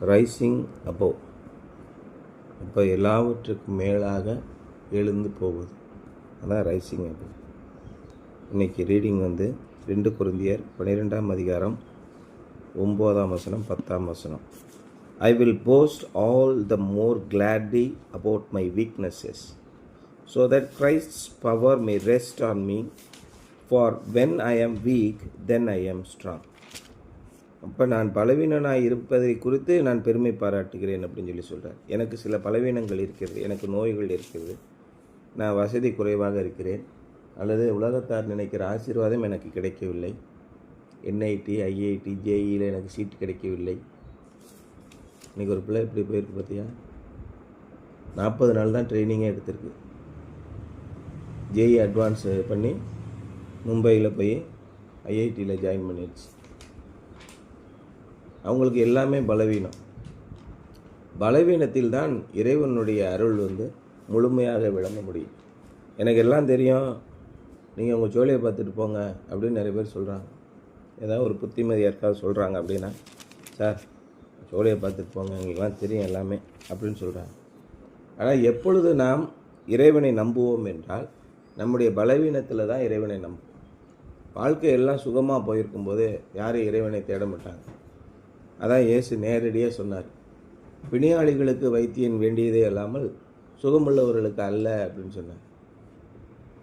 Rising above, இப்போ எல்லாவற்றுக்கும் மேலாக எழுந்து போவது, அதான் ரைசிங் அபோவ். இன்றைக்கி ரீடிங் 2 கொரிந்தியர் 12ஆம் அதிகாரம் 9ஆம் வசனம் 10ஆம் வசனம். I will boast all the more gladly about my weaknesses, so that Christ's power may rest on me, for when I am weak, then I am strong. அப்போ நான் பலவீனனாக இருப்பதை குறித்து நான் பெருமை பாராட்டுகிறேன் அப்படின்னு சொல்கிறார். எனக்கு சில பலவீனங்கள் இருக்கிறது, எனக்கு நோய்கள் இருக்கிறது, நான் வசதி குறைவாக இருக்கிறேன், அல்லது உலகத்தார் நினைக்கிற ஆசீர்வாதம் எனக்கு கிடைக்கவில்லை, என்ஐடி ஐஐடி ஜேஇயில் எனக்கு சீட்டு கிடைக்கவில்லை. இன்றைக்கி ஒரு பிள்ளை இப்படி போயிருக்கு பார்த்தியா, 40 நாள் தான் ட்ரைனிங்கே எடுத்திருக்கு. ஜேஇ அட்வான்ஸ் பண்ணி மும்பையில் போய் ஐஐடியில் ஜாயின் பண்ணிடுச்சு. அவங்களுக்கு எல்லாமே பலவீனம். பலவீனத்தில் தான் இறைவனுடைய அருள் முழுமையாக விளங்க முடியும். எனக்கு எல்லாம் தெரியும், நீங்கள் உங்கள் ஜோலியை பார்த்துட்டு போங்க அப்படின்னு நிறைய பேர் சொல்கிறாங்க. ஏதாவது ஒரு புத்திமதி யாருக்காவது சொல்கிறாங்க அப்படின்னா, சார் ஜோலியை பார்த்துட்டு போங்க, எங்களுக்கெல்லாம் தெரியும் எல்லாமே அப்படின்னு சொல்கிறாங்க. ஆனால் எப்பொழுது நாம் இறைவனை நம்புவோம் என்றால் நம்முடைய பலவீனத்தில் தான் இறைவனை நம்புவோம். வாழ்க்கை எல்லாம் சுகமாக போயிருக்கும்போது யாரும் இறைவனை தேட மாட்டாங்க. அதான் இயேசு நேரடியாக சொன்னார், பிணியாளிகளுக்கு வைத்தியன் வேண்டியதே அல்லாமல் சுகமுள்ளவர்களுக்கு அல்ல அப்படின்னு சொன்னார்.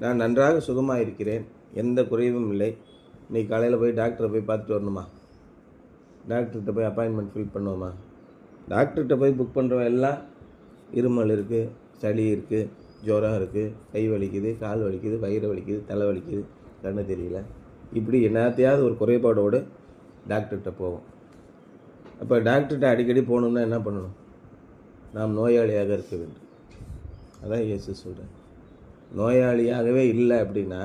நான் நன்றாக சுகமாக இருக்கிறேன், எந்த குறைவும் இல்லை. இன்றைக்கி காலையில் போய் டாக்டரை போய் பார்த்துட்டு வரணுமா? டாக்டர்கிட்ட போய் அப்பாயின்மெண்ட் ஃபில் பண்ணுவோமா? டாக்டர்கிட்ட போய் புக் பண்ணுறவன் எல்லாம் இருமல் இருக்குது, சளி இருக்குது, ஜுரம் இருக்குது, கை வலிக்குது, கால் வலிக்குது, வயிறு வலிக்குது, தலை வலிக்குது, கண்ணு தெரியல, இப்படி என்னத்தையாவது ஒரு குறைபாடோடு டாக்டர்கிட்ட போவோம். அப்போ டாக்டர்கிட்ட அடிக்கடி போகணுன்னா என்ன பண்ணணும்? நாம் நோயாளியாக இருக்க வேண்டும். அதான் இயேசு சொல்கிறேன். நோயாளியாகவே இல்லை அப்படின்னா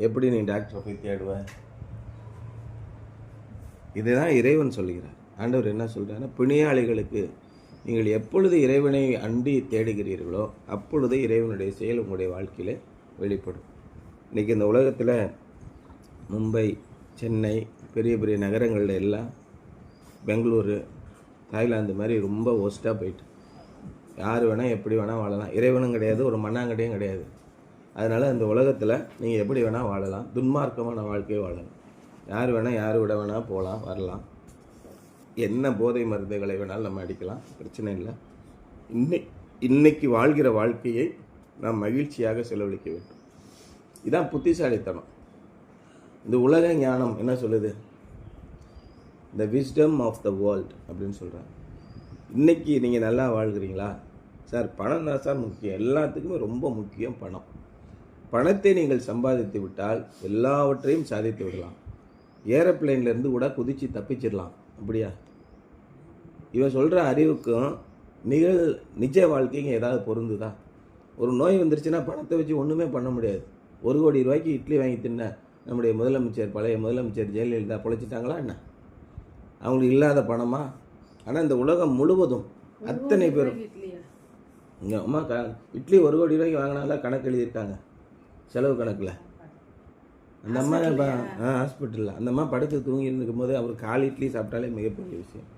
எப்படி நீ டாக்டரை போய் தேடுவ? இதுதான் இறைவன் சொல்கிறார். ஆண்டவர் என்ன சொல்கிறாருன்னா, பிணியாளிகளுக்கு நீங்கள் எப்பொழுது இறைவனை அண்டி தேடுகிறீர்களோ அப்பொழுது இறைவனுடைய செயல் உங்களுடைய வாழ்க்கையில் வெளிப்படும். இன்றைக்கி இந்த உலகத்தில் மும்பை, சென்னை, பெரிய பெரிய நகரங்களில் எல்லாம், பெங்களூரு, தாய்லாந்து மாதிரி ரொம்ப ஒஸ்ட்டாக போயிட்டு யார் வேணால் எப்படி வேணால் வாழலாம். இறைவனும் கிடையாது, ஒரு மண்ணாங்கடையும் கிடையாது. அதனால் இந்த உலகத்தில் நீங்கள் எப்படி வேணால் வாழலாம், துன்மார்க்கமான வாழ்க்கையை வாழலாம். யார் வேணால் யார் விட வேணால் போகலாம் வரலாம், என்ன போதை மருந்துகளை வேணாலும் நம்ம அடிக்கலாம், பிரச்சனை இல்லை. இன்னைக்கு வாழ்கிற வாழ்க்கையை நாம் மகிழ்ச்சியாக செலவழிக்க வேண்டும். இதுதான் புத்திசாலித்தனம். இந்த உலக ஞானம் என்ன சொல்லுது? The wisdom of the world அப்படின்னு சொல்கிறாங்க. இன்றைக்கி நீங்கள் நல்லா வாழ்கிறீங்களா? சார் பணம் தான் சார் முக்கியம், எல்லாத்துக்குமே ரொம்ப முக்கியம் பணம். பணத்தை நீங்கள் சம்பாதித்து விட்டால் எல்லாவற்றையும் சாதித்து விடலாம். ஏரோப்ளைன்லேருந்து கூட குதித்து தப்பிச்சிடலாம். அப்படியா? இவன் சொல்கிற அறிவுக்கும் நிஜ வாழ்க்கைக்கும் ஏதாவது பொருந்துதா? ஒரு நோய் வந்துருச்சுன்னா பணத்தை வச்சு ஒன்றுமே பண்ண முடியாது. 1 கோடி ரூபாய்க்கு இட்லி வாங்கி தின்ன நம்முடைய முதலமைச்சர், பழைய முதலமைச்சர் ஜெயலலிதா பொழைச்சிட்டாங்களா என்ன? அவங்களுக்கு இல்லாத பணமா? ஆனால் இந்த உலகம் முழுவதும் அத்தனை பேரும் இங்கே அம்மா இட்லி 1 கோடி ரூபாய்க்கு வாங்கினாலும் கணக்கு எழுதியிருக்காங்க, செலவு கணக்கில். அந்த அம்மா ஹாஸ்பிட்டலில் அந்த அம்மா படுத்து தூங்கி இருக்கும் போது அவர் 4 இட்லி சாப்பிட்டாலே மிகப்பெரிய விஷயம்.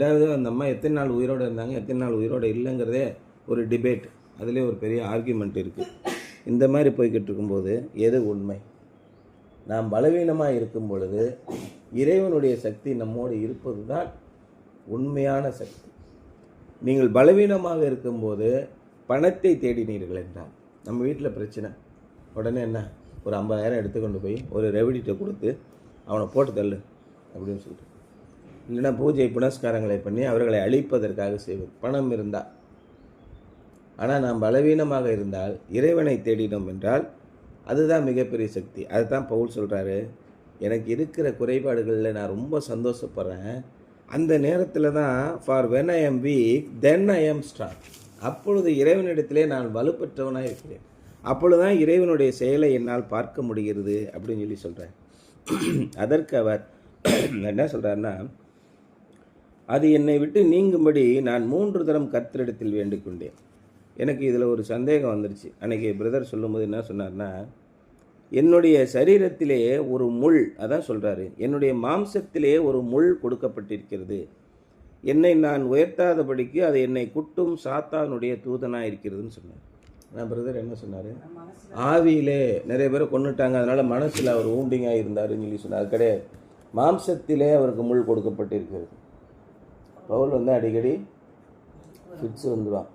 2வது அந்த அம்மா எத்தனை நாள் உயிரோடு இருந்தாங்க, எத்தனை நாள் உயிரோடு இல்லைங்கிறதே ஒரு டிபேட், அதிலே ஒரு பெரிய ஆர்கியூமெண்ட் இருக்குது. இந்த மாதிரி போய்கிட்டு இருக்கும்போது எது உண்மை? நாம் பலவீனமாக இருக்கும் பொழுது இறைவனுடைய சக்தி நம்மோடு இருப்பது தான் உண்மையான சக்தி. நீங்கள் பலவீனமாக இருக்கும்போது பணத்தை தேடினீர்கள் என்றால், நம்ம வீட்டில் பிரச்சனை, உடனே என்ன, ஒரு 50,000 எடுத்துக்கொண்டு போய் ஒரு ரெவடிட்ட கொடுத்து அவனை போட்டு தள்ளு அப்படின்னு சொல்லிட்டு, இல்லைன்னா பூஜை புனஸ்காரங்களை பண்ணி அவர்களை அழிப்பதற்காக செய்வது, பணம் இருந்தால். ஆனால் நாம் பலவீனமாக இருந்தால் இறைவனை தேடினோம் என்றால் அதுதான் மிகப்பெரிய சக்தி. அதுதான் பவுல் சொல்கிறாரு, எனக்கு இருக்கிற குறைபாடுகளில் நான் ரொம்ப சந்தோஷப்படுறேன். அந்த நேரத்தில் தான் for when I am week then I am strong. அப்பொழுது இறைவனிடத்திலே நான் வலுப்பெற்றவனாக இருக்கிறேன். அப்பொழுது தான் இறைவனுடைய செயலை என்னால் பார்க்க முடிகிறது அப்படின்னு சொல்கிறேன். அதற்கு அவர் என்ன சொல்கிறாருன்னா, அது என்னை விட்டு நீங்கும்படி நான் 3 தரம் கர்த்தரிடத்தில் வேண்டிக் கொண்டேன். எனக்கு இதில் ஒரு சந்தேகம் வந்துருச்சு. அன்றைக்கி பிரதர் சொல்லும்போது என்ன சொன்னார்னா, என்னுடைய சரீரத்திலே ஒரு முள், அதான் சொல்கிறாரு, என்னுடைய மாம்சத்திலே ஒரு முள் கொடுக்கப்பட்டிருக்கிறது. என்னை நான் உயர்த்தாதபடிக்கு அது என்னை குட்டும் சாத்தானுடைய தூதனாக இருக்கிறதுன்னு சொன்னார். நான் பிரதர் என்ன சொன்னார்? ஆவியிலே நிறைய பேரை கொண்டுட்டாங்க, அதனால் மனசில் அவர் ஊண்டிங்காக இருந்தாருன்னு சொல்லி சொன்னார். அது கிடையாது. மாம்சத்திலே அவருக்கு முள் கொடுக்கப்பட்டிருக்கிறது. பவுல் வந்து அடிக்கடி ஃபிட்ஸ் வந்துடுவான்,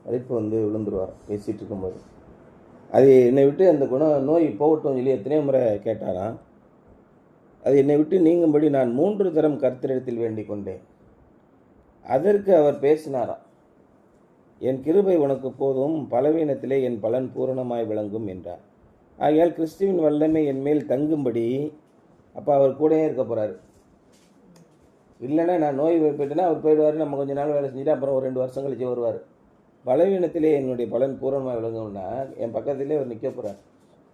அரிப்பு விழுந்துருவார் பேசிகிட்டு இருக்கும்போது. அது என்னை விட்டு அந்த நோய் போகட்டும் சொல்லி எத்தனையோ முறை கேட்டாராம். அது என்னை விட்டு நீங்கும்படி நான் 3 தரம் கர்த்தரிடத்தில் வேண்டிக் கொண்டேன். அதற்கு அவர் பேசினாராம், என் கிருபை உனக்கு போதும், பலவீனத்திலே என் பலன் பூரணமாய் விளங்கும் என்றார். ஆகையால் கிறிஸ்துவின் வல்லமை என் மேல் தங்கும்படி, அப்போ அவர் கூடயே இருக்க போகிறாரு. இல்லைன்னா நான் நோய் போயிட்டேன்னா அவர் போயிடுவார், நம்ம கொஞ்ச நாள் வேலை செஞ்சுட்டு அப்புறம் ஒரு 2 வருஷம் கழிச்சு வருவார். பலவீனத்திலே என்னுடைய பலன் பூரணமாக விளங்கும்னா என் பக்கத்திலே அவர் நிற்க போகிறார்.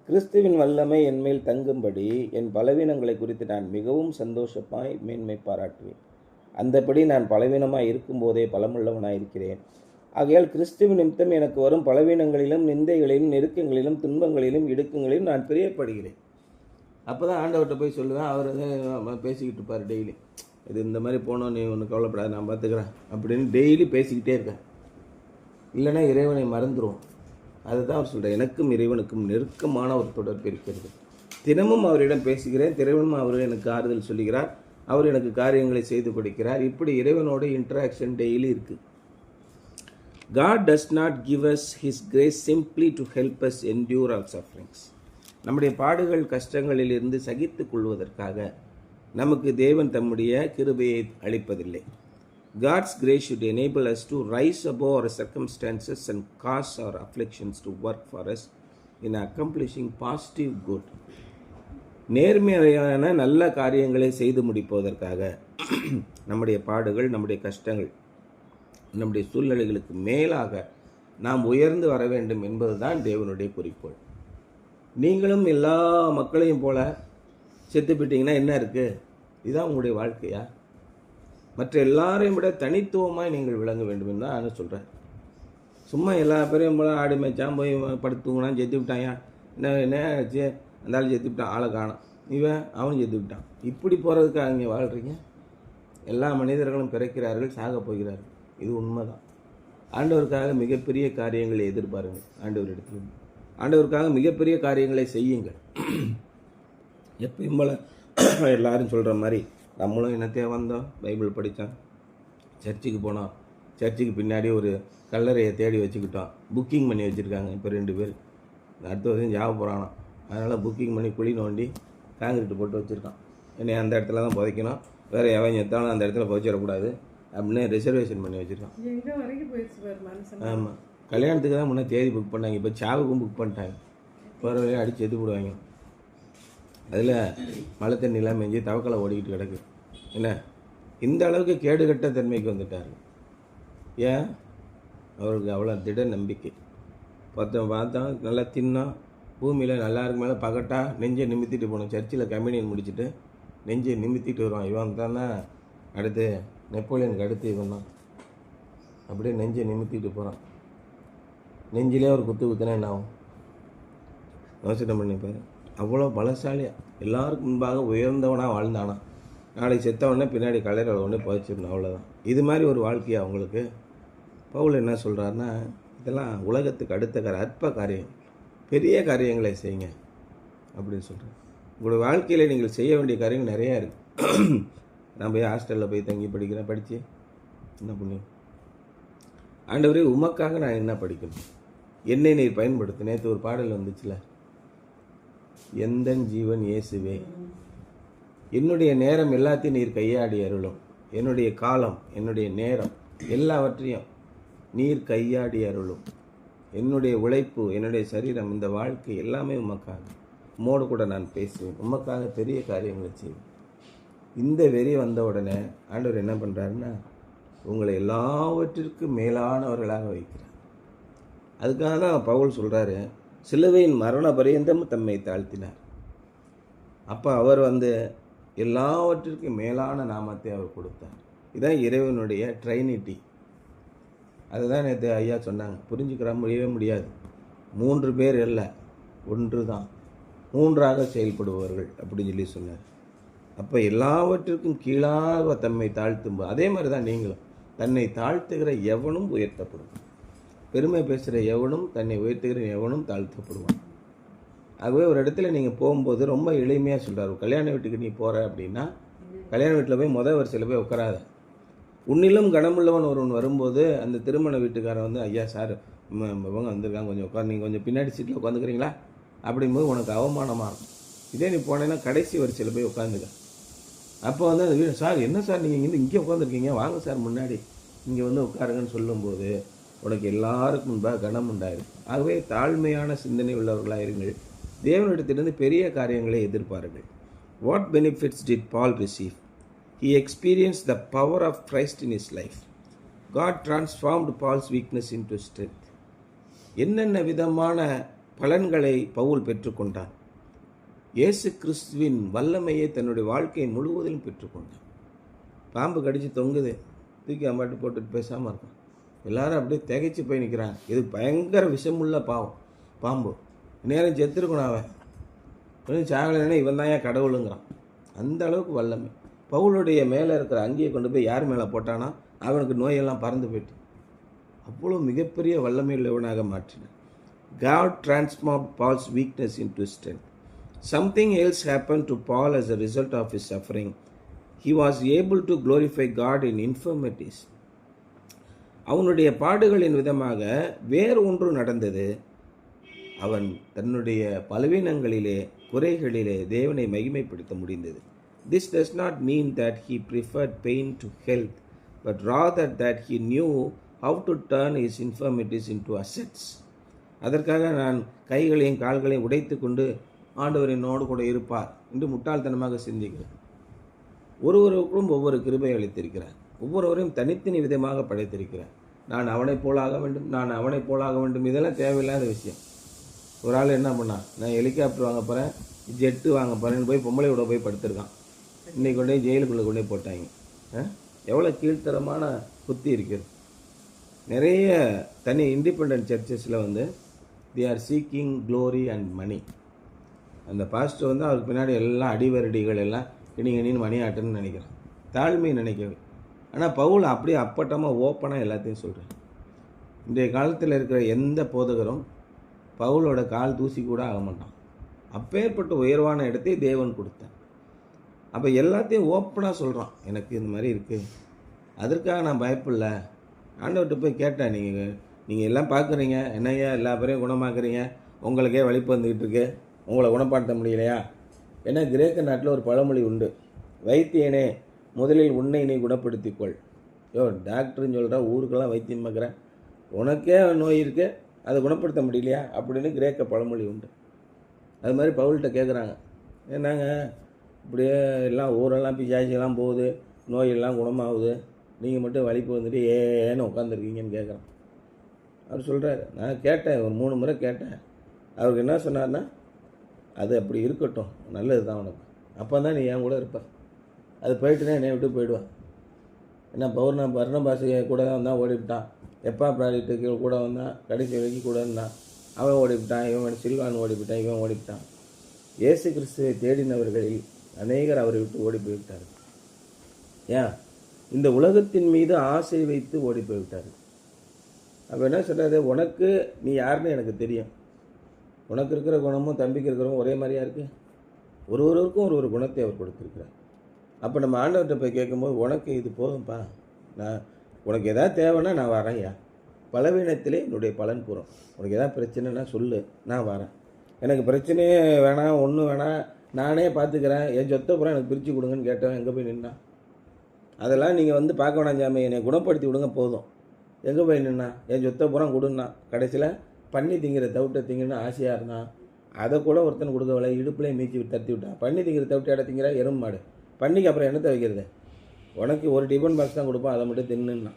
கிறிஸ்துவின் வல்லமை என் மேல் தங்கும்படி என் பலவீனங்களை குறித்து நான் மிகவும் சந்தோஷமாய் மேன்மை பாராட்டுவேன். அந்தபடி நான் பலவீனமாக இருக்கும்போதே பலமுள்ளவனாக இருக்கிறேன். ஆகையால் கிறிஸ்துவின் நிமித்தம் எனக்கு வரும் பலவீனங்களிலும் நிந்தைகளிலும் நெருக்கங்களிலும் துன்பங்களிலும் இடுக்கங்களிலும் நான் பிரியப்படுகிறேன். அப்போ தான் ஆண்டவர்கிட்ட போய் சொல்லுவேன். அவர் பேசிக்கிட்டு இருப்பார் டெய்லி, இது இந்த மாதிரி போனோம், நீ ஒன்று கவலைப்படாது, நான் பார்த்துக்கிறேன் அப்படின்னு டெய்லி பேசிக்கிட்டே இருக்கேன். இல்லைன்னா இறைவனை மறந்துடும். அதுதான் அவர் சொல்கிறார், எனக்கும் இறைவனுக்கும் நெருக்கமான ஒரு தொடர்பு இருக்கிறது. தினமும் அவரிடம் பேசுகிறேன், தினமும் அவர் எனக்கு ஆறுதல் சொல்லுகிறார், அவர் எனக்கு காரியங்களை செய்து கொடுக்கிறார். இப்படி இறைவனோட இன்ட்ராக்ஷன் டெய்லி இருக்குது. God does not give us His grace simply to help us endure our sufferings. நம்முடைய பாடுகள் கஷ்டங்களிலிருந்து சகித்துக் கொள்வதற்காக நமக்கு தேவன் தம்முடைய கிருபையை அளிப்பதில்லை. God's grace should enable us to rise above our circumstances and cause our afflictions to work for us in accomplishing positive good. நேர்மையான நல்ல காரியங்களை செய்து முடிப்பதற்காக நம்முடைய பாடுகள், நம்முடைய கஷ்டங்கள், நம்முடைய சூழ்நிலைகளுக்கு மேலாக நாம் உயர்ந்து வர வேண்டும் என்பதுதான் தேவனுடைய குறிக்கோள். நீங்களும் எல்லா மக்களையும் போல செத்து போயிட்டீங்கன்னா என்ன இருக்குது? இதுதான் உங்களுடைய வாழ்க்கையா? மற்ற எல்லாரையும் விட தனித்துவமாக நீங்கள் விளங்க வேண்டும் என்று தான் நான் சொல்கிறேன். சும்மா எல்லா பேரையும் போல ஆடு மேய்ச்சான், போய் படுத்துங்கன்னா செத்து விட்டாயா, என்ன ஆச்சு, அந்த ஆள் செத்து விட்டான், ஆளை காணும், அவனும் செத்து விட்டான். இப்படி போகிறதுக்காக இங்கே வாழ்கிறீங்க? எல்லா மனிதர்களும் பிறக்கிறார்கள், சாக போகிறார்கள். இது உண்மைதான். ஆண்டவருக்காக மிகப்பெரிய காரியங்களை எதிர்பாருங்கள். ஆண்டவருக்காக மிகப்பெரிய காரியங்களை செய்யுங்கள். எப்பயும் போல எல்லாரும் சொல்கிற மாதிரி நம்மளும் என்னத்தையே வந்தோம், பைபிள் படித்தோம், சர்ச்சுக்கு போனோம், சர்ச்சுக்கு பின்னாடி ஒரு கல்லறையை தேடி வச்சுக்கிட்டோம், புக்கிங் பண்ணி வச்சுருக்காங்க. இப்போ 2 பேர் அடுத்த வருஷம் ஜாப போகிறானோ, அதனால் புக்கிங் பண்ணி குழி நோண்டி காங்கிரீட்டு போட்டு வச்சுருக்கான். என்னை அந்த இடத்துல தான் புதைக்கணும், வேறு எவன் எத்தாலும் அந்த இடத்துல புதைச்சிடக்கூடாது அப்படின்னு ரிசர்வேஷன் பண்ணி வச்சுருக்கான். ஆமாம், கல்யாணத்துக்கு தான் முன்னே தேதி புக் பண்ணாங்க, இப்போ சாவுக்கும் புக் பண்ணிட்டாங்க. போகிற வரையும் அடித்து எது போடுவாங்க. அதில் மழை தண்ணிலாம் மேஞ்சி தவக்கலை ஓடிக்கிட்டு கிடக்கு. என்ன இந்த அளவுக்கு கேடுகட்ட தன்மைக்கு வந்துட்டார். ஏன்? அவருக்கு அவ்வளோ திட நம்பிக்கை. பார்த்தா நல்லா தின்னா, பூமியில் நல்லா இருக்கு மேலே பகட்டா நெஞ்சை நிமித்திட்டு போகணும். சர்ச்சில் கம்யூனியன் முடிச்சுட்டு நெஞ்சை நிமித்திட்டு வருவான். இவன் தானே அடுத்து நெப்போலியனுக்கு அடுத்து இவன் தான். அப்படியே நெஞ்சை நிமித்திட்டு போகிறான். நெஞ்சிலே ஒரு குத்துனா என்ன ஆகும்? யோசனை பண்ணிப்பார். அவ்வளோ பலசாலியாக எல்லாருக்கும் முன்பாக உயர்ந்தவனாக வாழ்ந்தானா. நாளைக்கு செத்தவொடனே பின்னாடி கல்லறையில் உடனே புதைச்சிடணும், அவ்வளோதான். இது மாதிரி ஒரு வாழ்க்கையா அவங்களுக்கு? பவுல் என்ன சொல்கிறாருன்னா, இதெல்லாம் உலகத்துக்கு அடுத்த அற்ப காரியம், பெரிய காரியங்களை செய்யுங்க அப்படின்னு சொல்கிறேன். உங்களோட வாழ்க்கையில் நீங்கள் செய்ய வேண்டிய காரியங்கள் நிறையா இருக்குது. நான் போய் ஹாஸ்டலில் போய் தங்கி படிக்கிறேன், படித்து என்ன புண்ணியம்? ஆண்டவரே உமக்காக நான் என்ன படிக்கணும்? என்னை நீர் பயன்படுத்து. நேற்று ஒரு பாடல் வந்துச்சுல, எந்தன் ஜீவன் இயேசுவே, என்னுடைய நேரம் எல்லாத்தையும் நீர் கையாடி அருளும். என்னுடைய காலம், என்னுடைய நேரம் எல்லாவற்றையும் நீர் கையாடி அருளும். என்னுடைய உழைப்பு, என்னுடைய சரீரம், இந்த வாழ்க்கை எல்லாமே உமக்காக. உம்மோடு கூட நான் பேசுவேன், உமக்காக பெரிய காரியங்களை செய்வேன். இந்த வெறி வந்த உடனே ஆண்டவர் என்ன பண்ணுறாருன்னா, உங்களை எல்லாவற்றிற்கும் மேலானவர்களாக வைக்கிறார். அதுக்காக தான் பவுல் சொல்கிறாரு, சிலுவையின் மரண பரியந்தம் தம்மை தாழ்த்தினார். அப்போ அவர் எல்லாவற்றிற்கும் மேலான நாமத்தை அவர் கொடுத்தார். இதுதான் இறைவனுடைய ட்ரைனிட்டி. அதுதான் நேற்று ஐயா சொன்னாங்க, புரிஞ்சுக்கிற முடியாது. 3 பேர் இல்லை, ஒன்று தான், 3ஆக செயல்படுபவர்கள் அப்படின்னு சொல்லி சொன்னார். அப்போ எல்லாவற்றிற்கும் கீழாக தம்மை தாழ்த்தும்போது அதே மாதிரி தான் நீங்களும் தன்னை தாழ்த்துகிற எவனும் உயர்த்தப்படும். பெருமை பேசுகிற எவனும் தன்னை உயர்த்துகிற எவனும் தாழ்த்தப்படுவான். ஆகவே ஒரு இடத்துல நீங்கள் போகும்போது ரொம்ப எளிமையாக சொல்கிறார், கல்யாண வீட்டுக்கு நீ போகிற அப்படின்னா கல்யாண வீட்டில் போய் முதல் வரிசையில் போய் உட்காராத. உன்னிலும் கனமுள்ளவன் ஒருவன் வரும்போது அந்த திருமண வீட்டுக்காரன் வந்து, ஐயா சார் இவங்க வந்திருக்காங்க, கொஞ்சம் உட்காந்து நீங்கள் கொஞ்சம் பின்னாடி சீட்டில் உட்காந்துக்கிறீங்களா அப்படிங்கும்போது உனக்கு அவமானமாக இருக்கும். இதே நீ போனேன்னா கடைசி வரிசையில் போய் உட்காந்துக்க. அப்போ வந்து அந்த வீடு, சார் என்ன சார் நீங்கள் இங்கே உட்காந்துருக்கீங்க, வாங்க சார் முன்னாடி இங்கே வந்து உட்காருங்கன்னு சொல்லும்போது உனக்கு எல்லாருக்கும் முன்பாக கனம் உண்டாயிரும். ஆகவே தாழ்மையான சிந்தனை உள்ளவர்களாக இருங்கள். தேவனிடத்திலிருந்து பெரிய காரியங்களை எதிர்பாருங்கள். What benefits did Paul receive? He experienced the power of Christ in his life. God transformed Paul's weakness into strength. என்னென்ன விதமான பலன்களை பவுல் பெற்றுக்கொண்டான்? இயேசு கிறிஸ்துவின் வல்லமையை தன்னுடைய வாழ்க்கை முழுவதிலும் பெற்றுக்கொண்டான். பாம்பு கடிச்சு தொங்குது, தூக்கி அம்பாட்டு போட்டுட்டு பேசாமல் இருக்கான். எல்லாரும் அப்படியே திகைச்சு போய் நிற்கிறாங்க. இது பயங்கர விஷமுள்ள பாம்பு, நேரம் செத்துருக்கணும். அவன் கொஞ்சம் சாகலைன்னா இவன் தான் ஏன் கடவுளுங்கிறான். அந்த அளவுக்கு வல்லமை. பவுலுடைய மேலே இருக்கிற அங்கியை கொண்டு போய் யார் மேலே போட்டானா அவனுக்கு நோயெல்லாம் பறந்து போயிட்டு அவ்வளோ மிகப்பெரிய வல்லமையுள்ளவனாக மாற்றினான். God transformed Paul's weakness into strength. Something else happened to Paul as a result of his suffering. He was able to glorify God in infirmities. அவனுடைய பாடுகளின் விதமாக வேறு ஒன்று நடந்தது. அவன் தன்னுடைய பலவீனங்களிலே குறைகளிலே தேவனை மகிமைப்படுத்த முடிந்தது. This does not mean that he preferred pain to health, but rather that he knew how to turn his infirmities into assets. அதற்காக நான் கைகளையும் கால்களையும் உடைத்து கொண்டு ஆண்டவர் என்னோடு கூட இருப்பார் என்று முட்டாள்தனமாக சிந்திக்கிறேன். ஒருவருக்கும் ஒவ்வொரு கிருபை அளித்திருக்கிறார். ஒவ்வொருவரையும் தனித்தனி விதமாக படைத்திருக்கிறார். நான் அவனை போலாக வேண்டும், நான் அவனை போலாக வேண்டும், இதெல்லாம் தேவையில்லாத விஷயம். ஒரு ஆள் என்ன பண்ணான், நான் ஹெலிகாப்டர் வாங்க போகிறேன், ஜெட்டு வாங்க போகிறேன்னு போய் பொம்பளையோட போய் படுத்திருக்கான். இன்றைக்கி கொண்டே ஜெயிலுக்குள்ளே கொண்டே போட்டாங்க. எவ்வளோ கீழ்த்தரமான புத்தி இருக்குது. நிறைய தனி இண்டிபெண்ட் சர்ச்சஸில் வந்து they are seeking glory and money. அந்த பாஸ்டர் வந்து அவருக்கு பின்னாடி எல்லாம் அடிவரடிகள் எல்லாம் இனின்னு மணி ஆட்டுன்னு நினைக்கிறேன், தாழ்மை நினைக்கிறது. ஆனால் பவுல் அப்படியே அப்பட்டமாக ஓப்பனாக எல்லாத்தையும் சொல்கிறேன். இன்றைய காலத்தில் இருக்கிற எந்த போதகரும் பவுலோட கால் தூசி கூட ஆக மாட்டான். அப்பேற்பட்ட உயர்வான இடத்தை தேவன் கொடுத்தான். அப்போ எல்லாத்தையும் ஓப்பனாக சொல்கிறான், எனக்கு இந்த மாதிரி இருக்குது, அதற்காக நான் பயப்படல. ஆண்டவர்கிட்ட போய் கேட்டேன், நீங்கள் எல்லாம் பார்க்குறீங்க, என்னையா எல்லா பேரையும் குணமாக்குறீங்க, உங்களுக்கே வலிப்பு வந்துக்கிட்டு இருக்கு, உங்களை குணப்படுத்த முடியலையா? ஏன்னா கிரேக்க நாட்டில் ஒரு பழமொழி உண்டு, வைத்தியனே முதலில் உன்னை நீ குணப்படுத்திக்கொள். டாக்டர்னு சொல்கிற ஊருக்கெல்லாம் வைத்தியம் பார்க்குறேன், உனக்கே நோய் இருக்குது, அதை குணப்படுத்த முடியலையா அப்படின்னு கிரேக்க பழமொழி உண்டு. அது மாதிரி பவுல்கிட்ட கேட்குறாங்க, என்னங்க இப்படியே எல்லாம் ஊரெல்லாம் பிசாசியெல்லாம் போகுது, நோயெல்லாம் குணமாகுது, நீங்கள் மட்டும் வலிப்பு வந்துட்டு ஏன்னு உட்காந்துருக்கீங்கன்னு கேட்குறான். அவர் சொல்கிறார், நான் கேட்டேன், ஒரு 3 முறை கேட்டேன். அவருக்கு என்ன சொன்னார்னா, அது அப்படி இருக்கட்டும், நல்லது தான் உனக்கு, அப்போ தான் நீ என் கூட இருப்ப, அது போயிட்டுனா என்னை விட்டு போயிடுவான். ஏன்னா பர்ணபாசிகை கூட தான் வந்தான், ஓடிவிட்டான். எப்பா ப்ராஜெக்ட்டுக்கு கூட வந்தான், கடைசி வரைக்கும் கூட இருந்தான், அவன் ஓடிவிட்டான், இவன் சில்வான் ஓடிவிட்டான், இவன் ஓடிவிட்டான். இயேசு கிறிஸ்துவை தேடினவர்களில் அநேகர் அவரை விட்டு ஓடி போய்விட்டார். ஏன்? இந்த உலகத்தின் மீது ஆசை வைத்து ஓடி போய்விட்டார். அப்போ என்ன சொல்கிறது, உனக்கு நீ யாருன்னு எனக்கு தெரியும், உனக்கு இருக்கிற குணமும் தம்பிக்கு இருக்கிறவங்க ஒரே மாதிரியாக இருக்குது. ஒருவருக்கும் ஒரு குணத்தை அவர் கொடுத்துருக்கிறார். அப்போ நம்ம ஆண்டவர்கிட்ட போய் கேட்கும்போது, உனக்கு இது போதும்ப்பா, நான் உனக்கு எதாவது தேவைன்னா நான் வரேன்யா, பலவீனத்திலே என்னுடைய பலன் கூறும், உனக்கு எதாவது பிரச்சனைனா சொல்லு, நான் வரேன், எனக்கு பிரச்சனையே வேணாம், ஒன்றும் வேணாம், நானே பார்த்துக்கிறேன், என் சொத்தை பூரா எனக்கு பிரித்து கொடுங்கன்னு கேட்டவன் எங்கே போய் நின்னா? அதெல்லாம் நீங்கள் வந்து பார்க்க வேணாம் சாமி, என்னை குணப்படுத்தி விடுங்க போதும், எங்கே போய் நின்னா? என் சொத்தை பூரா கொடுன்னா. கடைசியில் பண்ணி திங்கிற தவிட்டை திங்கன்னு ஆசையாக இருந்தான், அதை கூட ஒருத்தன் கொடுக்கவில்லை, இடுப்புலேயே மீச்சி தட்டி விட்டான். பண்ணி திங்கிற தவிட்டை இட திங்கிற எறும்பு மாடு, பண்ணிக்கு அப்புறம் என்னத்தை வைக்கிறது? உனக்கு ஒரு டிஃபன் பாக்ஸ் தான் கொடுப்பான், அதை மட்டும் தின்னுன்னா.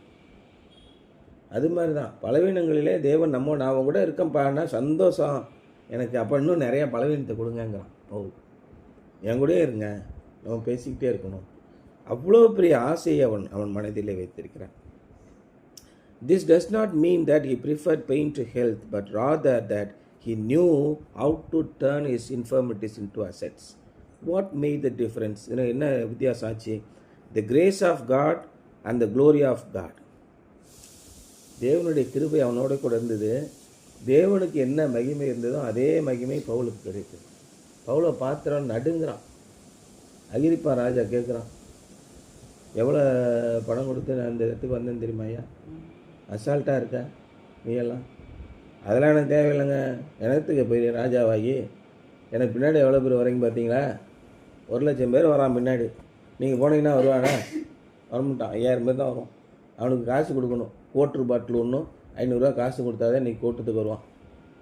அது மாதிரி தான் பலவீனங்களிலே தேவன் நான் கூட இருக்கேன்ப்பான்னா சந்தோஷம் எனக்கு, அப்போ இன்னும் நிறையா பலவீனத்தை கொடுங்கங்கிறான். என் கூடயே இருங்க, நம்ம பேசிக்கிட்டே இருக்கணும். அவ்வளோ பெரிய ஆசையை அவன் மனதிலே வைத்திருக்கிறான். This does not mean that he preferred pain to health, but rather that he knew how to turn his infirmities into assets. What made the difference? என்ன வித்தியாசம் ஆச்சு? The grace of God and the glory of God. தேவனுடைய கிருபை அவனோட கூட இருந்தது. தேவனுக்கு என்ன மகிமை இருந்ததோ அதே மகிமை பவுலுக்கு கிடைத்தது. பவுலை பார்த்துறான், நடுங்கிறான். அகிரிப்பா ராஜா கேட்குறான், எவ்வளோ பணம் கொடுத்து நான் இந்த இடத்துக்கு வந்தேன் தெரியுமா ஐயா? அசால்ட்டாக இருக்கா நீ எல்லாம்? அதெல்லாம் எனக்கு தேவையில்லைங்க. எனத்துக்கு பெரிய ராஜாவாகி எனக்கு பின்னாடி எவ்வளோ பேர் வரீங்க பார்த்தீங்களா? 1,00,000 பேர் வரான் பின்னாடி. நீங்கள் போனீங்கன்னா வருவானா? வரமாட்டான். 5,000 பேர் தான் வரும். அவனுக்கு காசு கொடுக்கணும். கோட்ரு பாட்டில் ஒன்றும் 500 காசு கொடுத்தாதான் இன்றைக்கி கூட்டத்துக்கு வருவான்.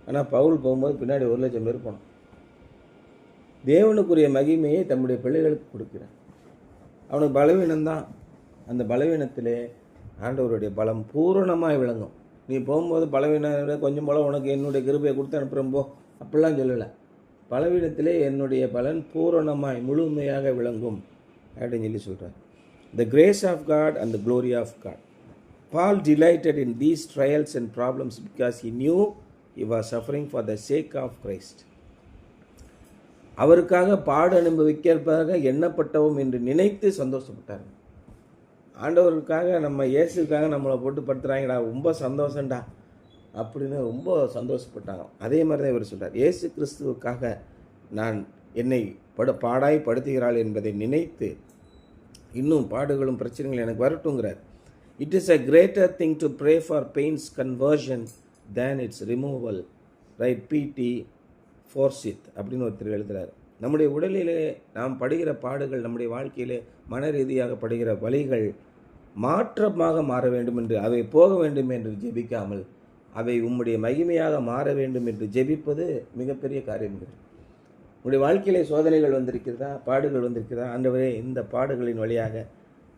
ஆனால் பவுல் போகும்போது பின்னாடி 1,00,000 பேர் போனான். தேவனுக்குரிய மகிமையை தம்முடைய பிள்ளைகளுக்கு கொடுக்கிறான். அவனுக்கு பலவீனம்தான். அந்த பலவீனத்திலே ஆண்டவருடைய பலம் பூரணமாக விளங்கும். நீ போகும்போது பலவீனம் கொஞ்சம் போல உனக்கு என்னுடைய கிருபையை கொடுத்து அனுப்புகிறேன் போ, அப்படிலாம் சொல்லலை. பலவீனத்திலே என்னுடைய பலன் பூரணமாய் முழுமையாக விளங்கும் அப்படின்னு சொல்லி சொல்கிறார். The grace of God and the glory of God. Paul delighted in these trials and problems because he knew he was suffering for the sake of Christ. அவருக்காக பாடு அனுபவிக்கிறதாக எண்ணப்பட்டவும் என்று நினைத்து சந்தோஷப்பட்டார். ஆண்டவருக்காக நம்ம இயேசுக்காக நம்மளை போட்டு படுத்துறாங்கடா, ரொம்ப சந்தோஷம்டா அப்படின்னு ரொம்ப சந்தோஷப்பட்டாங்க. அதே மாதிரி தான் இவர் சொல்கிறார், இயேசு கிறிஸ்துவுக்காக நான் என்னை பாடாய் படுத்துகிறாள் என்பதை நினைத்து இன்னும் பாடுகளும் பிரச்சனைகளும் எனக்கு வரட்டுங்கிறார். It is a greater thing to pray for pain's conversion than its removal. Write P T Forsyth அப்படின்னு ஒருத்தர் எழுதுகிறார். நம்முடைய உடலிலே நாம் படுகிற பாடுகள், நம்முடைய வாழ்க்கையிலே மன ரீதியாக படுகிற வலிகள் மாற்றமாக மாற வேண்டும் என்று, அவை போக வேண்டும் என்று ஜெபிக்காமல் அவை உம்முடைய மகிமையாக மாற வேண்டும் என்று ஜெபிப்பது மிகப்பெரிய காரியங்கள். உங்களுடைய வாழ்க்கையிலே சோதனைகள் வந்திருக்கிறதா, பாடுகள் வந்திருக்கிறதா? ஆண்டவரே, இந்த பாடுகளின் வழியாக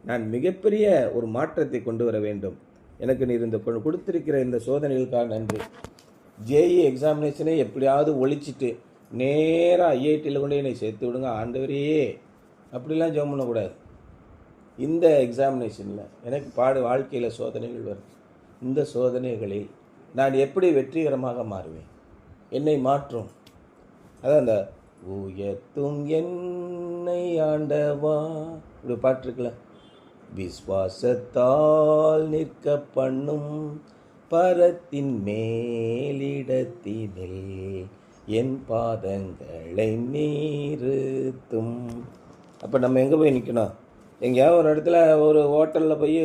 நான் மிகப்பெரிய ஒரு மாற்றத்தை கொண்டு வர வேண்டும். எனக்கு நீர் இந்த கொடுத்திருக்கிற இந்த சோதனைகளுக்காக நன்றி. ஜேஇ எக்ஸாமினேஷனை எப்படியாவது ஒழிச்சிட்டு நேராக ஐஐடியில் கொண்டு என்னை சேர்த்து விடுங்க ஆண்டவரே, அப்படிலாம் ஜெபம் பண்ணக்கூடாது. இந்த எக்ஸாமினேஷனில் எனக்கு வாழ்க்கையில் சோதனைகள் வரும். இந்த சோதனைகளில் நான் எப்படி வெற்றிகரமாக மாறுவேன்? என்னை மாற்றும். அதான் அந்த உயர்த்தும் என்னை ஆண்டவா இப்படி பாட்டு இருக்குல்ல, விஸ்வாசத்தால் நிற்க பண்ணும் பரத்தின் மேலிடத்தினில் என் பாதங்களை நிறுத்தும். அப்போ நம்ம எங்கே போய் நிற்கணும்? எங்கேயாவது ஒரு இடத்துல ஒரு ஹோட்டலில் போய்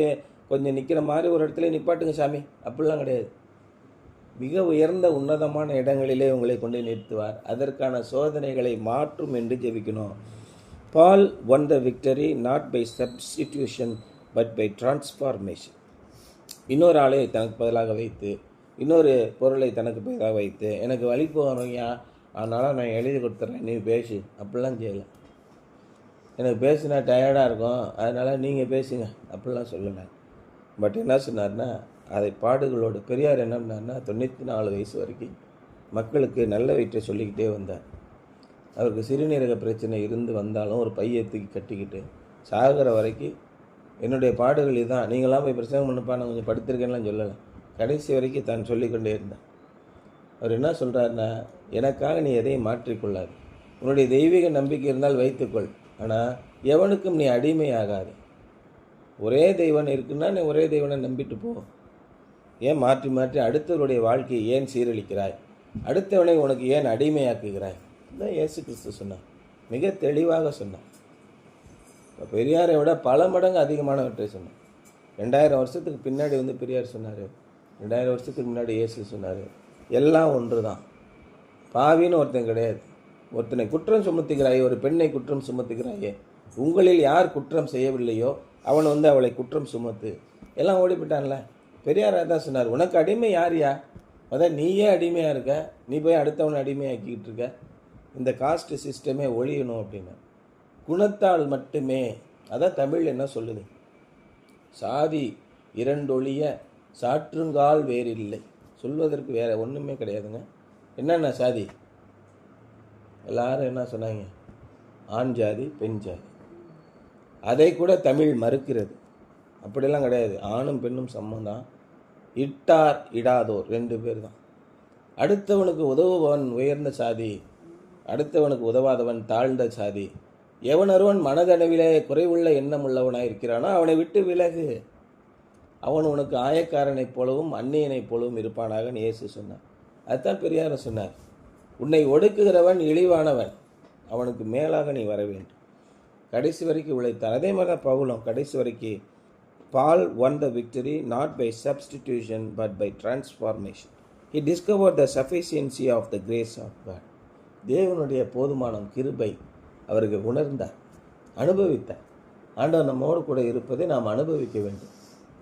கொஞ்சம் நிற்கிற மாதிரி ஒரு இடத்துல நிப்பாட்டுங்க சாமி, அப்படிலாம் கிடையாது. மிக உயர்ந்த உன்னதமான இடங்களிலே உங்களை கொண்டு நிறுத்துவார். அதற்கான சோதனைகளை மாற்றும் என்று ஜெபிக்கணும். பால் won the victory not by substitution but by transformation. இன்னொரு ஆளை தனக்கு பதிலாக வைத்து, இன்னொரு பொருளை தனக்கு பதிலாக வைத்து, எனக்கு வழி போகணுங்கயா அதனால் நான் எழுதி கொடுத்துட்றேன் நீ பேசு, அப்படிலாம் செய்யலை. எனக்கு பேசுனா டயர்டாக இருக்கும் அதனால் நீங்கள் பேசுங்க அப்படிலாம் சொல்லலை. பட் என்ன சொன்னார்னா, அதை பாடுகளோடு பெரியார் என்ன பண்ணார்னா 94 வயசு வரைக்கும் மக்களுக்கு நல்ல வயிற்றை சொல்லிக்கிட்டே வந்தார். அவருக்கு சிறுநீரக பிரச்சனை இருந்து வந்தாலும் ஒரு பையை தூக்கி கட்டிக்கிட்டு சாகிற வரைக்கும் என்னுடைய பாடுகள் இதுதான், நீங்களாம் போய் பிரச்சனை பண்ணப்பா நான் கொஞ்சம் படுத்திருக்கேன்லாம் சொல்லலை. கடைசி வரைக்கும் தான் சொல்லிக்கொண்டே இருந்தார். அவர் என்ன சொல்கிறாருன்னா, எனக்காக நீ எதையும் மாற்றிக்கொள்ளாது. உன்னுடைய தெய்வீக நம்பிக்கை இருந்தால் வைத்துக்கொள், ஆனால் எவனுக்கும் நீ அடிமையாகாது. ஒரே தெய்வன் இருக்குன்னா நீ ஒரே தெய்வனை நம்பிட்டு போ. ஏன் மாற்றி மாற்றி அடுத்தவருடைய வாழ்க்கையை ஏன் சீரழிக்கிறாய்? அடுத்தவனை உனக்கு ஏன் அடிமையாக்குகிறாய்? தான் இயேசு கிறிஸ்து சொன்னார், மிக தெளிவாக சொன்னார். இப்போ பெரியாரை விட பல மடங்கு அதிகமானவற்றை சொன்னார். 2000 வருஷத்துக்கு பின்னாடி பெரியார் சொன்னார், 2000 வருஷத்துக்கு முன்னாடி இயேசு சொன்னார், எல்லாம் ஒன்று தான். பாவின்னு ஒருத்தன் கிடையாது. ஒருத்தனை குற்றம் சுமத்துகிறாயே, ஒரு பெண்ணை குற்றம் சுமத்துகிறாயே, உங்களில் யார் குற்றம் செய்யவில்லையோ அவன் அவளை குற்றம் சுமத்து. எல்லாம் ஓடிவிட்டான்ல. பெரியார் தான் சொன்னார், உனக்கு அடிமை யார்யா? அதான் நீயே அடிமையாக இருக்க, நீ போய் அடுத்தவனை அடிமையாக்கிக்கிட்டு இருக்க. இந்த காஸ்ட் சிஸ்டமே ஒழியணும் அப்படின்னு. குணத்தால் மட்டுமே, அதான் தமிழ் என்ன சொல்லுது, சாதி இரண்டொழிய சாற்றுங்கால் வேறில்லை. சொல்வதற்கு வேறு ஒன்றுமே கிடையாதுங்க. என்னென்ன சாதி? எல்லாரும் என்ன சொன்னாங்க? ஆண் ஜாதி பெண் ஜாதி. அதை கூட தமிழ் மறுக்கிறது. அப்படிலாம் கிடையாது. ஆணும் பெண்ணும் சம்மந்தான். இட்டார் இடாதோர் 2 பேர் தான். அடுத்தவனுக்கு உதவுபவன் உயர்ந்த சாதி, அடுத்தவனுக்கு உதவாதவன் தாழ்ந்த சாதி. எவன் ஒருவன் மனதளவிலே குறைவுள்ள எண்ணம் உள்ளவனாக இருக்கிறானோ அவனை விட்டு விலகு, அவன் உனக்கு ஆயக்காரனைப் போலவும் அந்நியனைப் போலவும் இருப்பானாக இயேசு சொன்னார். அதுதான் பெரியார் சொன்னார், உன்னை ஒடுக்குகிறவன் இழிவானவன், அவனுக்கு மேலாக நீ வர வேண்டும். கடைசி வரைக்கும் உழைத்தார். அதே மாதிரி தான் பவுலும் கடைசி வரைக்கும். Paul won the victory not by substitution but by transformation. He discovered the sufficiency of the grace of God. தேவனுடைய போதுமானம் கிருபை அவருக்கு உணர்ந்தார், அனுபவித்தார். ஆண்டவர் நம்மோடு கூட இருப்பதை நாம் அனுபவிக்க வேண்டும்.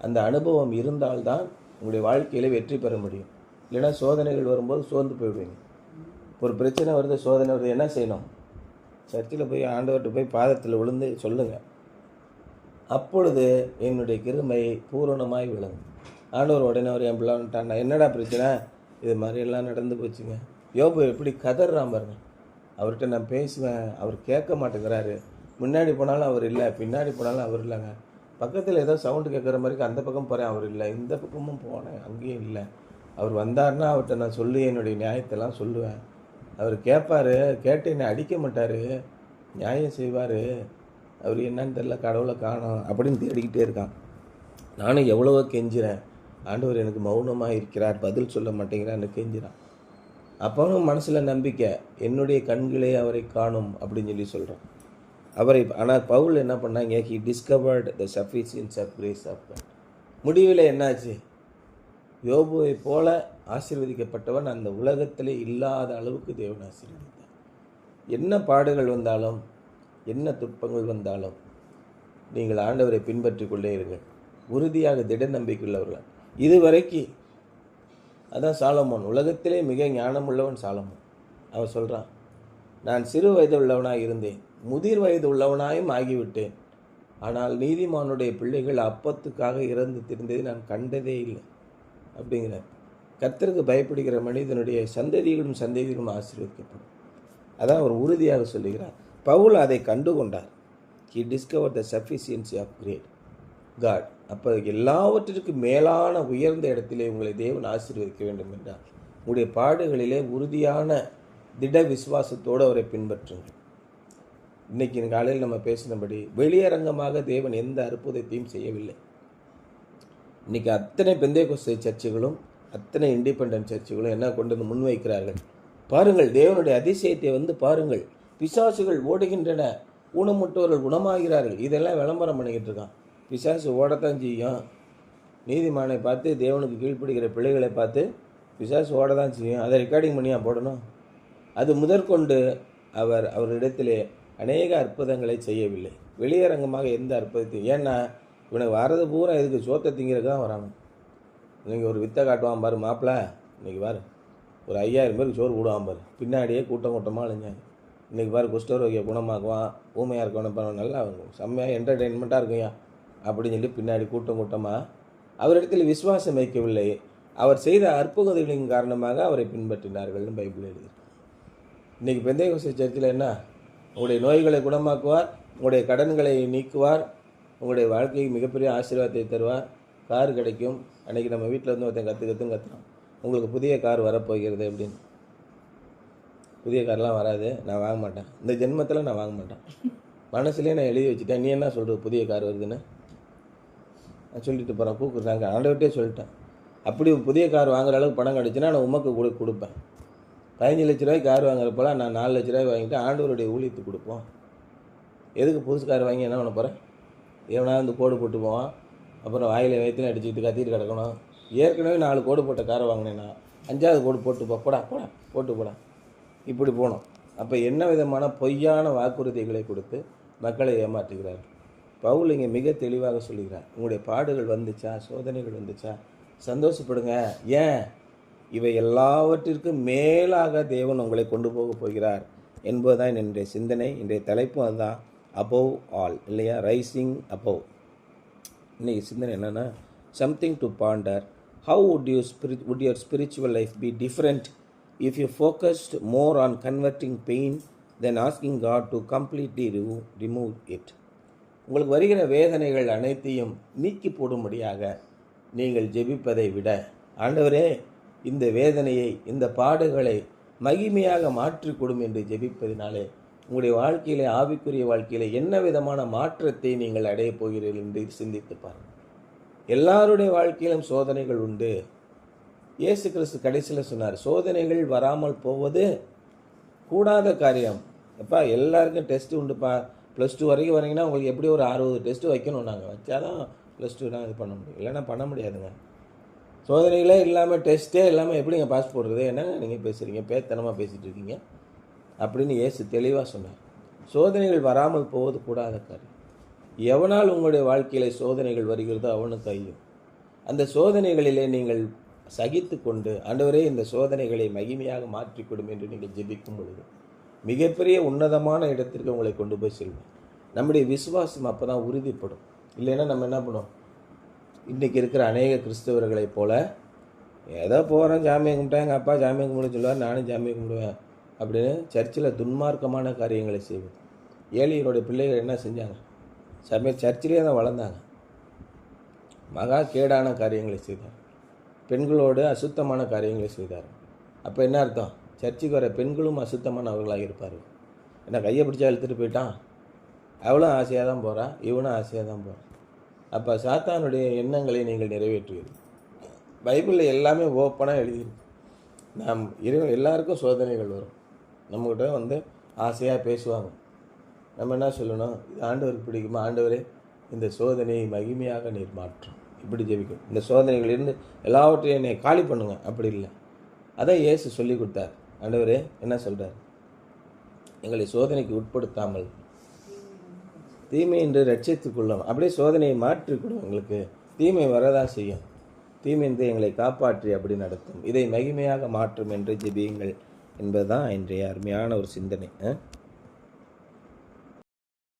அந்த அனுபவம் இருந்தால்தான் உங்களுடைய வாழ்க்கையில் வெற்றி பெற முடியும். இல்லைன்னா சோதனைகள் வரும்போது சோர்ந்து போயிடுவீங்க. ஒரு பிரச்சனை வருது, சோதனை வருது, என்ன செய்யணும்? சர்ச்சில் போய் ஆண்டவர்கிட்ட போய் பாதத்தில் விழுந்து சொல்லுங்கள், அப்பொழுது என்னுடைய கிருமை பூரணமாய் விளங்கும். ஆண்டவர் உடனே அவர் என் பிள்ளை வந்துட்டான், என்னடா பிரச்சனை? இது மாதிரியெல்லாம் நடந்து போச்சுங்க. யோபு எப்படி கதறான் பாருங்க. அவர்கிட்ட நான் பேசுவேன், அவர் கேட்க மாட்டேங்கிறாரு. முன்னாடி போனாலும் அவர் இல்லை, பின்னாடி போனாலும் அவர் இல்லைங்க. பக்கத்தில் ஏதோ சவுண்டு கேட்குற மாதிரி அந்த பக்கம் போகிறேன், அவர் இல்லை. இந்த பக்கமும் போனேன், அங்கேயும் இல்லை. அவர் வந்தார்னா அவர்கிட்ட நான் சொல்லி என்னுடைய நியாயத்தெல்லாம் சொல்லுவேன். அவர் கேட்பார், கேட்டு என்னை அடிக்க மாட்டார், நியாயம் செய்வார். அவர் என்னன்னு தெரியல, கடவுளை காணோம் அப்படின்னு தேடிக்கிட்டே இருக்கான். நானும் எவ்வளவோ கெஞ்சிறேன், ஆண்டவர் எனக்கு மௌனமாக இருக்கிறார், பதில் சொல்ல மாட்டேங்கிறான்னு கெஞ்சிறான். அப்போவும் மனசில் நம்பிக்கை, என்னுடைய கண்களே அவரை காணும் அப்படின்னு சொல்லி சொல்கிறான் அவரை. ஆனால் பவுல் என்ன பண்ணாங்க, he discovered the sufficiency of grace of God. முடிவில் என்னாச்சு? யோபுவை போல ஆசீர்வதிக்கப்பட்டவன் அந்த உலகத்திலே இல்லாத அளவுக்கு தேவன் ஆசீர்வதித்தார். என்ன பாடுகள் வந்தாலும், என்ன துன்பங்கள் வந்தாலும் நீங்கள் ஆண்டவரை பின்பற்றி கொண்டே இருங்கள். உறுதியாக திட நம்பிக்கையுள்ளவர்கள். இதுவரைக்கும் அதான் சாலமோன், உலகத்திலே மிக ஞானமுள்ளவன் சாலமோன். அவன் சொல்கிறான், நான் சிறு வயது உள்ளவனாக இருந்தேன், முதிர் வயது உள்ளவனாயும் ஆகிவிட்டேன். ஆனால் நீதிமானுடைய பிள்ளைகள் அப்பத்துக்காக இறந்து திரிந்ததை நான் கண்டதே இல்லை அப்படிங்கிறார். கர்த்தருக்கு பயப்படுகிற மனிதனுடைய சந்ததிகளும் ஆசீர்வதிக்கப்படும். அதான் அவர் உறுதியாக சொல்லுகிறார். பவுல் அதை கண்டு கொண்டார். He discovered the sufficiency of great God. அப்போ எல்லாவற்றிற்கும் மேலான உயர்ந்த இடத்திலே உங்களை தேவன் ஆசீர்வதிக்க வேண்டும் என்றார். உங்களுடைய பாடுகளிலே உறுதியான திட விசுவாசத்தோடு அவரை பின்பற்றுங்கள். இன்றைக்கி காலையில் நம்ம பேசினபடி வெளியரங்கமாக தேவன் எந்த அற்புதத்தையும் செய்யவில்லை. இன்றைக்கி அத்தனை பெந்தேகோஸ்தே சர்ச்சுகளும் அத்தனை இண்டிபெண்டன்ட் சர்ச்சுகளும் என்ன கொண்டு வந்து முன்வைக்கிறார்கள் பாருங்கள். தேவனுடைய அதிசயத்தை பாருங்கள். பிசாசுகள் ஓடுகின்றன, ஊனமுற்றவர்கள் குணமாகிறார்கள். இதெல்லாம் விளம்பரம் பண்ணிக்கிட்டு இருக்கான். பிசாசு ஓடத்தான் செய்யும். நீதிமானை பார்த்து, தேவனுக்கு கீழ்ப்படுகிற பிள்ளைகளை பார்த்து பிசாசு ஓடத்தான் செய்யும். அதை ரெக்கார்டிங் பண்ணியா போடணும்? அது முதற்கொண்டு அவரிடத்திலே அநேக அற்புதங்களை செய்யவில்லை. வெளியரங்கமாக எந்த அற்புதத்தையும். ஏன்னா இவனுக்கு வரது பூரா இதுக்கு சோத்தை திங்கிறதுக்கு தான் வராங்க. இன்றைக்கி ஒரு வித்தை காட்டுவான் பாரு மாப்பிள்ளை, இன்றைக்கி பாரு ஒரு 5000 பேருக்கு சோறு போடுவான் பாரு, பின்னாடியே கூட்டமாக அழிஞ்சாங்க. இன்றைக்கி பாரு குஷ்டரோகியை குணமாக்குவான், ஊமையாக இருக்கணும், நல்லா செம்மையாக என்டர்டெயின்மெண்ட்டாக இருக்குயா அப்படின்னு சொல்லி பின்னாடி கூட்டமாக அவரிடத்தில் விசுவாசம் வைக்கவில்லை. அவர் செய்த அற்புதங்களின் காரணமாக அவரை பின்பற்றினார்கள்னு பைபிள் எழுதி. இன்றைக்கி பெந்தேகோஸ்தே சர்ச்சில் என்ன, உங்களுடைய நோய்களை குணமாக்குவார், உங்களுடைய கடன்களை நீக்குவார், உங்களுடைய வாழ்க்கைக்கு மிகப்பெரிய ஆசீர்வாதத்தை தருவார், கார் கிடைக்கும். அன்றைக்கி நம்ம வீட்டில் ஒருத்தன் கற்றுறோம், உங்களுக்கு புதிய கார் வரப்போகிறது அப்படின்னு. புதிய கார்லாம் வராது, நான் வாங்க மாட்டேன், இந்த ஜென்மத்தில் நான் வாங்க மாட்டேன். மனசுலேயே நான் எழுதி வச்சுட்டேன். நீ என்ன சொல்கிற புதிய கார் வருதுன்னு நான் சொல்லிட்டு போகிறேன். கூப்பிட்றாங்க, ஆண்டவர்கிட்டே சொல்லிட்டேன். அப்படி புதிய கார் வாங்குற அளவுக்கு பணம் கிடச்சுன்னா நான் உமக்கு கொடுப்பேன். 15 லட்ச ரூபாய்க்கு கார் வாங்குறப்போலாம் நான் 4 லட்ச ரூபாய் வாங்கிட்டு ஆண்டவருடைய ஊழியத்துக்கு கொடுப்போம். எதுக்கு புதுசு கார் வாங்கி என்ன பண்ண போகிறேன்? எவனா கோடு போட்டு போவான், அப்புறம் வாயில் வயிற்றுல அடிச்சுக்கிட்டு கத்திட்டு கிடக்கணும். ஏற்கனவே 4 கோடு போட்ட காரை வாங்கினேன்னா 5வது கோடு போட்டு போடா இப்படி போனோம். அப்போ என்ன விதமான பொய்யான வாக்குறுதிகளை கொடுத்து மக்களை ஏமாற்றுகிறார். பவுல் இங்கே மிக தெளிவாக சொல்லுகிறார், உங்களுடைய பாடுகள் வந்துச்சா, சோதனைகள் வந்துச்சா, சந்தோஷப்படுங்க. ஏன்? இவை எல்லாவற்றிற்கும் மேலாக தேவன் உங்களை கொண்டு போக போகிறார் என்பதுதான் என்னுடைய சிந்தனை. இன்றைய தலைப்பும் அதுதான், அபவ் ஆல் இல்லையா, ரைசிங் அபவ். இன்றைக்கி சிந்தனை என்னென்னா, something to Pander. How would your spiritual life be different if you focused more on converting pain than asking God to completely remove it? உங்களுக்கு வருகிற வேதனைகள் அனைத்தையும் நீக்கி போடும்படியாக நீங்கள் ஜெபிப்பதை விட, ஆண்டவரே இந்த வேதனையை, இந்த பாடுகளை மகிமையாக மாற்றிக்கொடும் என்று ஜெபிப்பதினாலே உங்களுடைய வாழ்க்கையிலே, ஆவிக்குரிய வாழ்க்கையிலே என்ன விதமான மாற்றத்தை நீங்கள் அடையப் போகிறீர்கள் என்று சிந்தித்து பாருங்கள். எல்லாருடைய வாழ்க்கையிலும் சோதனைகள் உண்டு. இயேசு கிறிஸ்து கடைசியில் சொன்னார், சோதனைகள் வராமல் போவது கூடாத காரியம். அப்பா எல்லாருக்கும் டெஸ்ட்டு உண்டுப்பா. +2 வரைக்கும் வரீங்கன்னா உங்களுக்கு எப்படி ஒரு 60 டெஸ்ட்டு வைக்கணும். நாங்கள் வச்சாதான் +2 இது பண்ண முடியும், இல்லைன்னா பண்ண முடியாதுங்க. சோதனைகளே இல்லாமல், டெஸ்ட்டே இல்லாமல் எப்படிங்க பாஸ் போடுறது? என்னங்க நீங்கள் பேசுகிறீங்க, பேத்தனமாக பேசிகிட்டு இருக்கீங்க அப்படின்னு இயேசு தெளிவாக சொன்னார். சோதனைகள் வராமல் போவது கூடாத காரியம். எவனால் உங்களுடைய வாழ்க்கையில் சோதனைகள் வருகிறதோ அவனுக்கு ஐயோ. அந்த சோதனைகளிலே நீங்கள் சகித்து கொண்டு, ஆண்டவரே இந்த சோதனைகளை மகிமையாக மாற்றிக்கொடும் என்று நீங்கள் ஜெபிக்கும் பொழுது மிகப்பெரிய உன்னதமான இடத்திற்கு உங்களை கொண்டு போய் செல்வோம். நம்முடைய விசுவாசம் அப்போ தான் உறுதிப்படும். இல்லைன்னா நம்ம என்ன பண்ணுவோம்? இன்றைக்கி இருக்கிற அநேக கிறிஸ்தவர்களைப் போல் ஏதோ போகிறேன், ஜாமியை கும்பிட்டேன், எங்கள் அப்பா ஜாமியை கும்பிட சொல்லுவார், நானும் ஜாமியை கும்பிடுவேன் அப்படின்னு சர்ச்சில் துன்மார்க்கமான காரியங்களை செய்வது. ஏழையினுடைய பிள்ளைகள் என்ன செஞ்சாங்க? சர்ச்சிலே தான் வளர்ந்தாங்க. மகா கேடான காரியங்களை செய்தார். பெண்களோடு அசுத்தமான காரியங்களை செய்தார். அப்போ என்ன அர்த்தம்? சர்ச்சுக்கு வர பெண்களும் அசுத்தமானவர்களாக இருப்பார்கள். என்ன கையை பிடிச்சா இழுத்துட்டு போயிட்டான், அவளும் ஆசையாக தான் போகிறா, இவனும் ஆசையாக தான் போகிறான். அப்போ சாத்தானுடைய எண்ணங்களை நீங்கள் நிறைவேற்றுவீர்கள். பைபிளில் எல்லாமே ஓப்பனாக எழுதியிருக்கு. நாம் எல்லாருக்கும் சோதனைகள் வரும். நம்மகிட்ட ஆசையாக பேசுவாங்க. நம்ம என்ன சொல்லணும்? இது ஆண்டவருக்கு பிடிக்குமா? ஆண்டவரே இந்த சோதனையை மகிமையாக நீர் மாற்றும், இப்படி ஜெபிக்கும். இந்த சோதனைகளிலிருந்து எல்லாவற்றையும் என்னை காலி பண்ணுங்க. அப்படி இல்லை, அதான் இயேசு சொல்லி கொடுத்தார். ஆண்டவரே என்ன சொல்கிறார்? எங்களை சோதனைக்கு உட்படுத்தாமல் தீமை என்று ரட்சித்துக்கொள்ளும். அப்படியே சோதனையை மாற்றிக்கொள்ளும். எங்களுக்கு தீமை வரதான் செய்யும். தீமைந்து எங்களை காப்பாற்றி அப்படி நடத்தும். இதை மகிமையாக மாற்றும் என்று ஜெபியுங்கள் என்பதுதான் இன்றைய அருமையான ஒரு சிந்தனை.